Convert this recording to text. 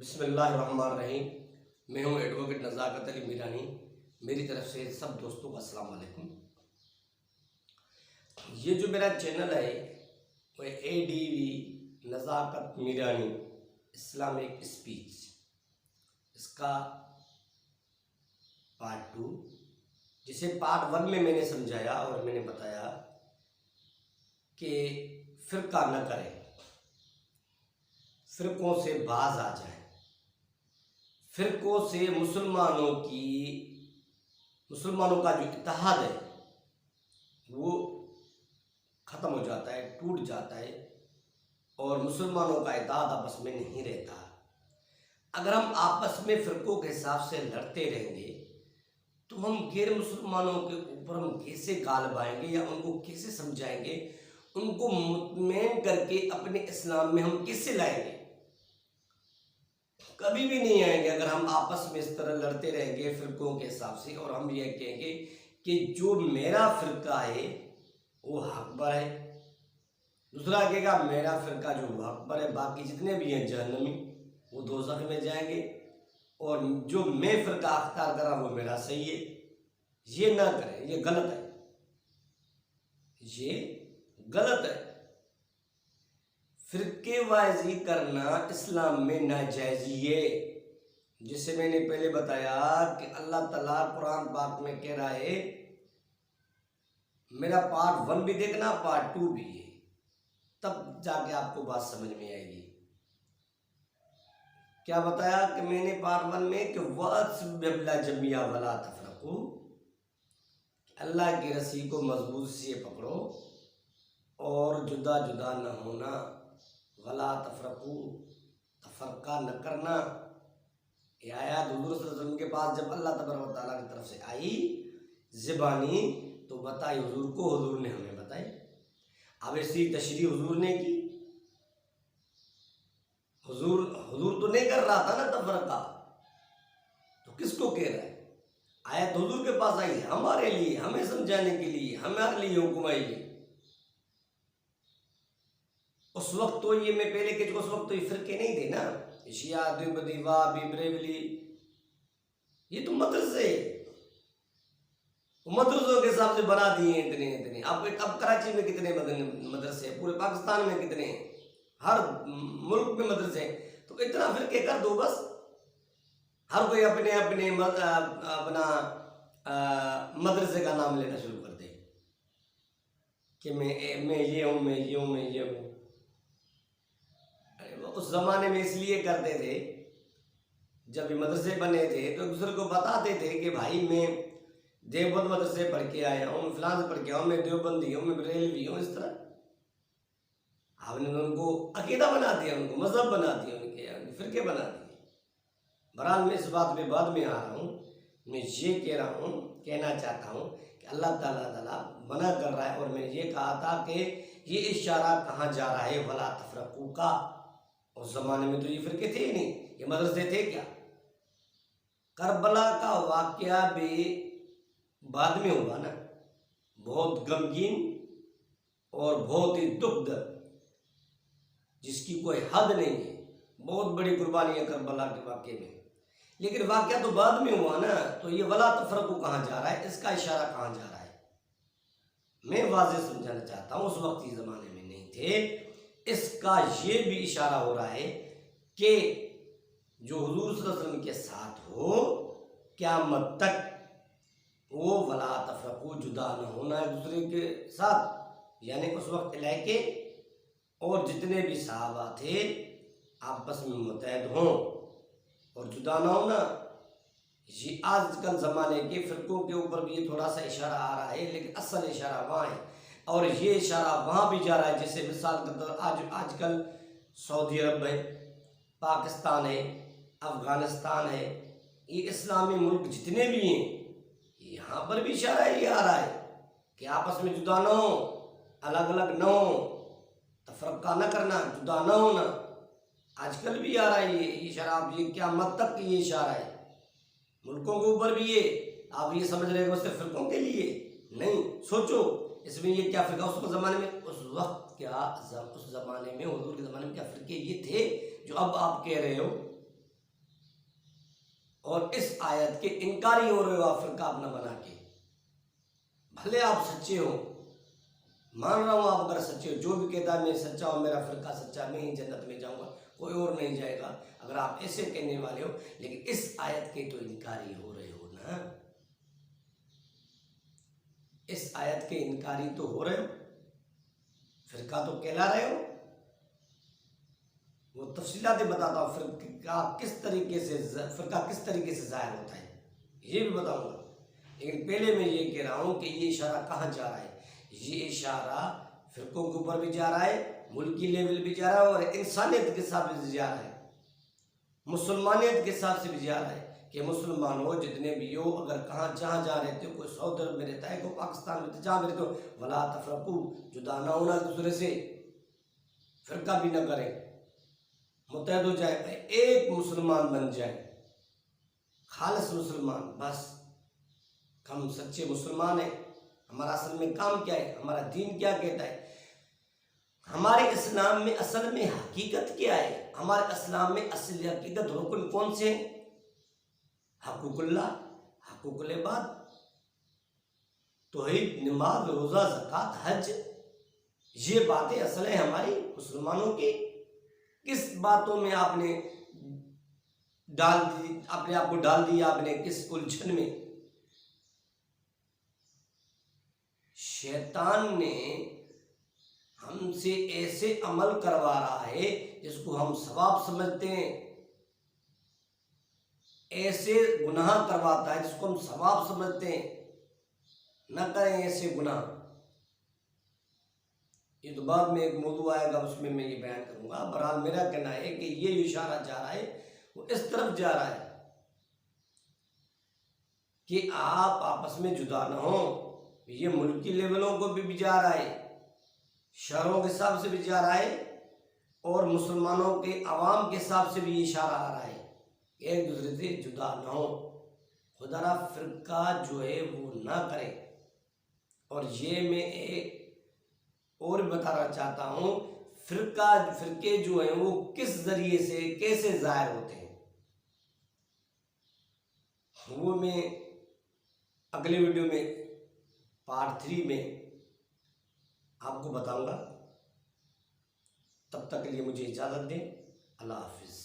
बिस्मिल्लाहिर्रहमानिर्रहीम। मैं हूँ एडवोकेट नज़ाकत अली मीरानी। मेरी तरफ से सब दोस्तों को अस्सलाम वालेकुम। ये जो मेरा चैनल है वो ADV नज़ाकत मीरानी इस्लामिक स्पीच, इसका पार्ट 2, जिसे पार्ट 1 में मैंने समझाया और मैंने बताया कि फ़िरका न करें, फ़िरकों से बाज आ जाए, फ़िरकों से मुसलमानों का जो इत्तेहाद है वो ख़त्म हो जाता है, टूट जाता है और मुसलमानों का इत्तेहाद आपस में नहीं रहता। अगर हम आपस में फ़िरकों के हिसाब से लड़ते रहेंगे तो हम गैर मुसलमानों के ऊपर हम कैसे गालिब आएंगे या उनको कैसे समझाएंगे, उनको मुतमईन करके अपने इस्लाम में हम कैसे लाएंगे? कभी भी नहीं आएंगे अगर हम आपस में इस तरह लड़ते रहेंगे फ़िरकों के हिसाब से और हम ये कहेंगे कि जो मेरा फ़िरका है वो हक पर है, दूसरा कहेगा मेरा फ़िरका जो हक पर है, बाकी जितने भी हैं जहन्नमी वो दोज़ख में जाएंगे और जो मैं फ़िरका अख्तियार कर रहा हूँ वो मेरा सही है। ये ना करें, ये गलत है, ये गलत है। फ़िरक़ेबाज़ी करना इस्लाम में नाजायज़ी है, जिसे मैंने पहले बताया कि अल्लाह ताला कुरान पाक में कह रहा है, मेरा पार्ट 1 भी देखना, पार्ट 2 भी है, तब जाके आपको बात समझ में आएगी। क्या बताया कि मैंने पार्ट 1 में कि वअत्सिबिल्ला जमिया वला तफरकू, अल्लाह की रस्सी को मजबूत से पकड़ो और जुदा जुदा न होना, वला तफरकू, तफरका न करना। ये आयत हुज़ूर सल्लल्लाहु अलैहि वसल्लम के पास जब अल्लाह तबारक व तआला की तरफ से आई ज़बानी तो बताई हुज़ूर को, हुज़ूर ने हमें बताई। अब ऐसी तशरीह हुज़ूर ने की, हुज़ूर तो नहीं कर रहा था ना तफरका, तो किसको कह रहा है? आयत हुज़ूर के पास आई हमारे लिए, हमें समझाने के लिए, हमारे लिए हुक्म आई है। उस वक्त तो ये मैं पहले के उस वक्त तो ये फ़िरके नहीं थे ना, शिया, देवबंदी, वहाबी, बरेलवी, ये तो मदरसे, मदरसों के हिसाब से बना दिए इतने। अब कराची में कितने मदरसे, पूरे पाकिस्तान में कितने, हर मुल्क में मदरसे, तो इतना फ़िरके कर दो बस। हर कोई अपने अपने अपना मदरसे का नाम लेना शुरू कर दे कि मैं ये हूँ, मैं ये हूँ, मैं ये हूँ। उस ज़माने में इसलिए करते थे, जब ये मदरसे बने थे तो एक दूसरे को बताते थे कि भाई मैं देवबंद मदरसे पढ़ के आया हूँ, मैं फलां से पढ़ के आया हूँ, मैं देवबंदी हूँ, मैं बरेलवी हूँ। इस तरह आपने उनको अकीदा बना दिया, उनको मज़हब बना दिया, उनके फ़िरके बना दिए। बहरहाल मैं इस बात में बाद में आ रहा हूँ, मैं ये कहना चाहता हूँ कि अल्लाह ताला मना कर रहा है और मैंने ये कहा था कि ये इशारा कहाँ जा रहा है, वला तफरकू का। उस ज़माने में तो ये फ़िरके थे ही नहीं, ये मदरसे थे क्या? करबला का वाक़या भी बाद में हुआ ना, बहुत गमगीन और बहुत ही दुखद, जिसकी कोई हद नहीं है। बहुत बड़ी कुर्बानी है करबला के वाक़े में, लेकिन वाक़या तो बाद में हुआ ना, तो ये वला तफरकू कहाँ जा रहा है, इसका इशारा कहाँ जा रहा है, मैं वाज़ेह समझाना चाहता हूँ। उस वक्त इस ज़माने में नहीं थे। इसका ये भी इशारा हो रहा है कि जो हुज़ूर सल्लल्लाहु अलैहि वसल्लम के साथ हो क़यामत तक, वो वला तफरकू, जुदा न होना एक दूसरे के साथ, यानी उस वक्त इलाके और जितने भी सहाबा थे आपस में मुत्तहद हों और जुदा न होना। ये आजकल ज़माने के फ़िरकों के ऊपर भी ये थोड़ा सा इशारा आ रहा है, लेकिन असल इशारा वहाँ है और ये इशारा वहाँ भी जा रहा है। जैसे मिसाल के तौर आजकल सऊदी अरब है, पाकिस्तान है, अफ़गानिस्तान है, ये इस्लामी मुल्क जितने भी हैं, यहाँ पर भी इशारा ये आ रहा है कि आपस में जुदा न हो, अलग अलग न हो, तफरका न करना, जुदा न होना। आजकल भी आ रहा है ये इशारा। आप ये क़यामत तक ये इशारा है, मुल्कों के ऊपर भी ये। आप ये समझ रहे हो सिर्फ फ़िरकों के लिए नहीं, सोचो इसमें ये क्या फ़िरका उस ज़माने में, उस वक्त क्या, उस ज़माने में हुज़ूर के ज़माने में क्या फ़िरके ये थे जो अब आप कह रहे हो और इस आयत के इनकारी हो रहे हो आप फिरका अपना बना के। भले आप सच्चे हो, मान रहा हूँ आप अगर सच्चे हो, जो भी कहता है मैं सच्चा हूँ, मेरा फिरका सच्चा, मैं ही जन्नत में जाऊँगा, कोई और नहीं जाएगा, अगर आप ऐसे कहने वाले हो, लेकिन इस आयत के तो इनकारी हो रहे हो ना, इस आयत के इनकारी तो हो रहे हो, फिरका तो कहला रहे हो। वो तफसीलातें बताता हूँ फिरका किस तरीके से जाहिर होता है, ये भी बताऊंगा। लेकिन पहले मैं ये कह रहा हूँ कि ये इशारा कहाँ जा रहा है। ये इशारा फिरकों के ऊपर भी जा रहा है, मुल्की लेवल भी जा रहा है, और इंसानियत के हिसाब से जा रहा है, मुसलमानियत के हिसाब से भी जा रहा है कि मुसलमान हो जितने भी हो, अगर कहाँ जहाँ जहाँ रहते हो, कोई सऊदी अरब में रहता है, कोई पाकिस्तान में, जहाँ रहते हो, वला तफरकू, जुदा ना होना दूसरे से, फिरका भी न करें, मुतहद हो जाए, एक मुसलमान बन जाए, खालिस मुसलमान, बस हम सच्चे मुसलमान हैं। हमारा असल में काम क्या है, हमारा दीन क्या कहता है, हमारे इस्लाम में असल में हकीकत क्या है, हमारे इस्लाम में असली हकीकत रुकन कौन से हैं, हकूकुल्लाह, हकूकुल इबाद, तौहीद, नमाज, रोज़ा, ज़कात, हज, ये बातें असल है हमारी मुसलमानों की। किस बातों में आपने डाल दी, अपने आप को डाल दिया आपने, किस उलझन में। शैतान ने हमसे ऐसे अमल करवा रहा है जिसको हम सवाब समझते हैं, ऐसे गुनाह करवाता है जिसको हम सवाब समझते हैं, न करें ऐसे गुनाह। ये तो बाद में एक मौजू आएगा, उसमें मैं ये बयान करूंगा। बहरहाल मेरा कहना है कि ये इशारा जा रहा है वो इस तरफ जा रहा है कि आप आपस में जुदा न हो। ये मुल्की लेवलों को भी जा रहा है, शहरों के हिसाब से भी जा रहा है, और मुसलमानों के अवाम के हिसाब से भी इशारा आ रहा है, एक दूसरे से जुदा न हो, खुदा फिरका जो है वो ना करें। और ये मैं एक और बताना चाहता हूँ, फिरके जो हैं वो किस जरिए से कैसे जाहिर होते हैं, वो मैं अगले वीडियो में पार्ट 3 में आपको बताऊंगा। तब तक के लिए मुझे इजाज़त दें। अल्लाह हाफिज़।